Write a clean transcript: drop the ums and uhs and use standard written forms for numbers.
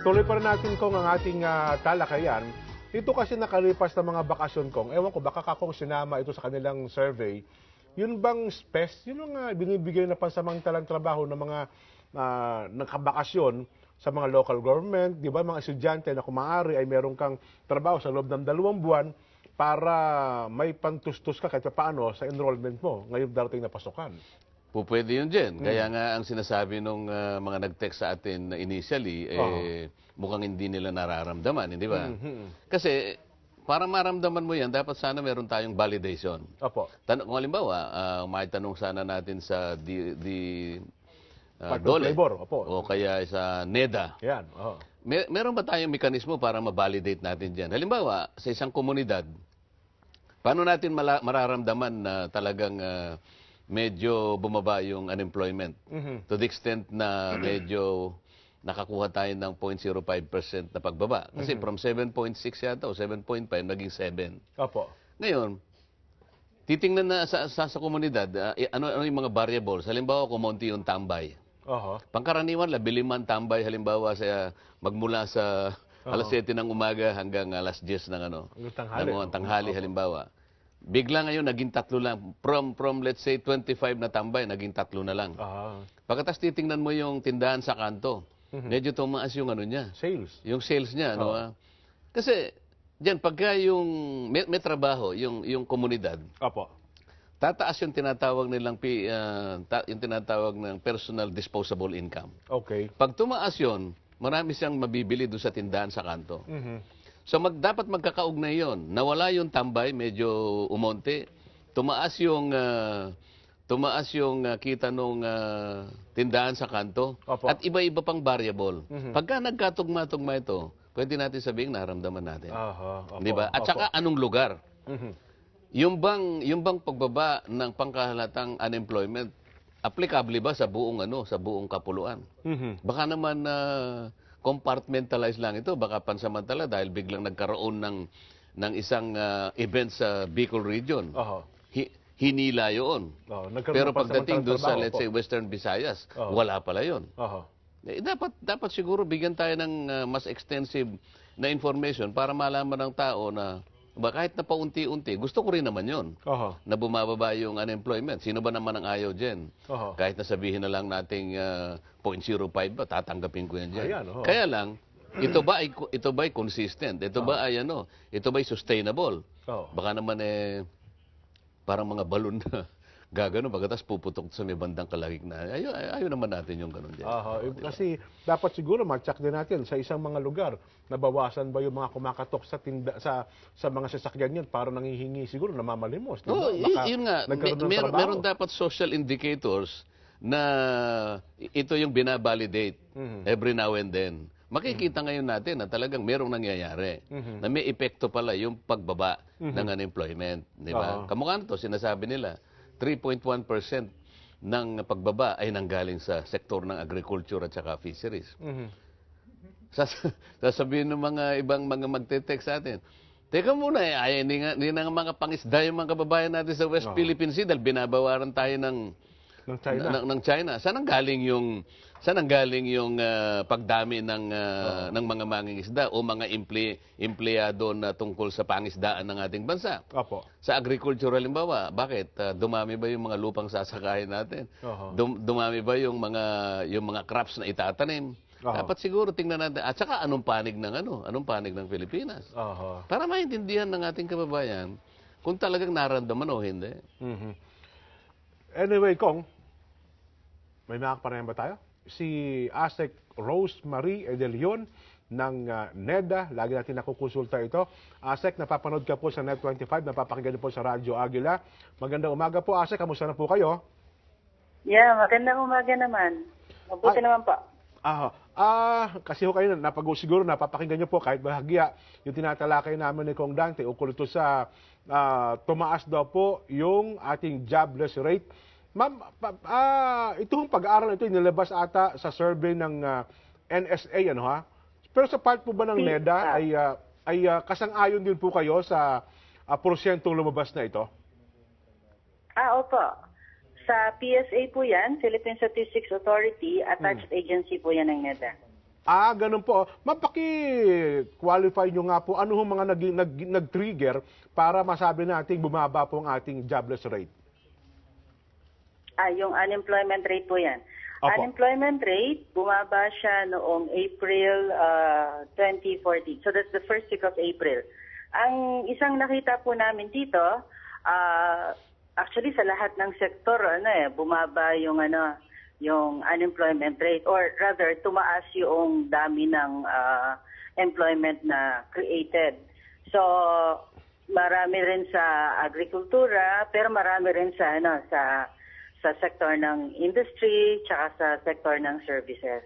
tuloy pa rin natin kung ang ating talakayan. Ito kasi nakalipas na mga bakasyon kong, ewan ko, baka kakong sinama ito sa kanilang survey. Yun bang SPES, yun ang binibigay na pansamantalang trabaho ng mga nakabakasyon sa mga local government, di ba, mga estudyante na kumaari ay meron kang trabaho sa loob ng 2 buwan para may pantustos ka kahit paano sa enrollment mo ngayong darating na pasukan. Pwede yun dyan. Kaya nga ang sinasabi nung mga nag-text sa atin initially, mukhang hindi nila nararamdaman, hindi ba? Kasi para maramdaman mo yan, dapat sana meron tayong validation. Opo. Kung halimbawa, may tanong sana natin sa Department of Labor, opo. O kaya sa NEDA. Yan, Meron ba tayong mekanismo para ma-validate natin dyan? Halimbawa, sa isang komunidad, paano natin mararamdaman na talagang medyo bumaba yung unemployment? To the extent na medyo nakakuha tayo ng 0.05% na pagbaba. Kasi from 7.6 yata o 7.5 naging 7. Opo. Ngayon, titingnan na sa komunidad, ano yung mga variables. Halimbawa, kumonti yung tambay. Pangkaraniwan, 15 tambay, halimbawa, magmula sa alas 7 ng umaga hanggang alas 10 ng tanghali, halimbawa. Bigla ngayon, naging 3 lang. From let's say, 25 na tambay, naging 3 na lang. Pagkatas titingnan mo yung tindahan sa kanto, medyo tumaas yung niya. Sales. Yung sales niya. Kasi, diyan, pagka yung may trabaho, yung komunidad, tataas yung tinatawag nilang yung tinatawag ng personal disposable income. Okay. Pag tumaas yun, marami siyang mabibili doon sa tindahan sa kanto. So dapat magkakaugnay yun. Nawala yung tambay, medyo umonte. Tumaas yung kita nung tindahan sa kanto. At iba-iba pang variable. Pagka nagkatugma-tugma ito, pwede natin sabihin naramdaman natin. Di ba? At saka anong lugar? Yung bang pagbaba ng pangkahalatang unemployment, applicable ba sa buong kapuluan? Baka naman compartmentalize lang ito, baka pansamantala dahil biglang nagkaroon ng isang event sa Bicol region. Hinila yun. Pero pagdating doon sa, let's say, Western Visayas, wala pala yun. Dapat siguro bigyan tayo ng mas extensive na information para malaman ng tao na kahit na paunti-unti, gusto ko rin naman yun, na bumababa yung unemployment. Sino ba naman ang ayaw dyan? Kahit na sabihin na lang nating 0.05 ba, tatanggapin ko yan dyan. Kaya lang, ito ba ay consistent? Ito ba ay sustainable? Baka naman parang mga balon na gagano, pagkatas puputok sa may bandang kalagitnaan. Ayaw naman natin yung ganun dyan. Kasi dapat siguro ma-check din natin sa isang mga lugar, nabawasan ba yung mga kumakatok sa mga sasakyan yan para nangihingi siguro, namamalimos. Yun nga, meron dapat social indicators na ito yung binabalidate every now and then. Makikita ngayon natin na talagang merong nangyayari, na may epekto pala yung pagbaba ng unemployment. Di ba? Kamukha nito, sinasabi nila, 3.1% ng pagbaba ay nanggaling sa sektor ng agriculture at saka fisheries. Sasabihin ng mga ibang mga magte-text sa atin, teka muna, hindi na mga pangisda yung mga kababayan natin sa West Philippine Sea dahil binabawaran tayo ng China. Saan ang galing yung pagdami ng mga mangingisda o mga empleyado na tungkol sa pangisdaan ng ating bansa? Sa agriculture, halimbawa, bakit dumami ba yung mga lupang sasakahin natin? Dumami ba yung mga crops na itatanim? Dapat siguro tingnan natin. At saka anong panig ng Pilipinas? Para maintindihan ng ating kababayan kung talagang naramdaman o hindi. Anyway, Kong, may makakaparehan ba tayo? Si Asek Rosemarie Edelion ng NEDA. Lagi natin nakukonsulta ito. Asek, napapanood ka po sa Net25, napapakinggan po sa Radyo Agila. Magandang umaga po, Asek. Kamusta na po kayo? Yeah, magandang umaga naman. Mabuti naman po. Kasi ho kayo, siguro napapakinggan nyo po kahit bahagya yung tinatalakay namin ni Kong Dante ukol ito sa tumaas daw po yung ating jobless rate. Ma'am, itong pag-aaral ito inilabas ata sa survey ng NSA, Pero sa part po ba ng NEDA ay kasang-ayon din po kayo sa porsyentong lumabas na ito? Opo. Sa PSA po yan, Philippine Statistics Authority, attached agency po yan ng NEDA. Ganun po. Mapaki-qualify nyo nga po, ano hong mga nag-trigger para masabi natin bumaba po ang ating jobless rate? Yung unemployment rate po yan. Opo. Unemployment rate, bumaba siya noong April 2014. So that's the first week of April. Ang isang nakita po namin dito, actually sa lahat ng sektor, bumaba yung unemployment rate, or rather tumaas yung dami ng employment na created. So marami rin sa agrikultura, pero marami rin sa sa sector ng industry tsaka sa sector ng services.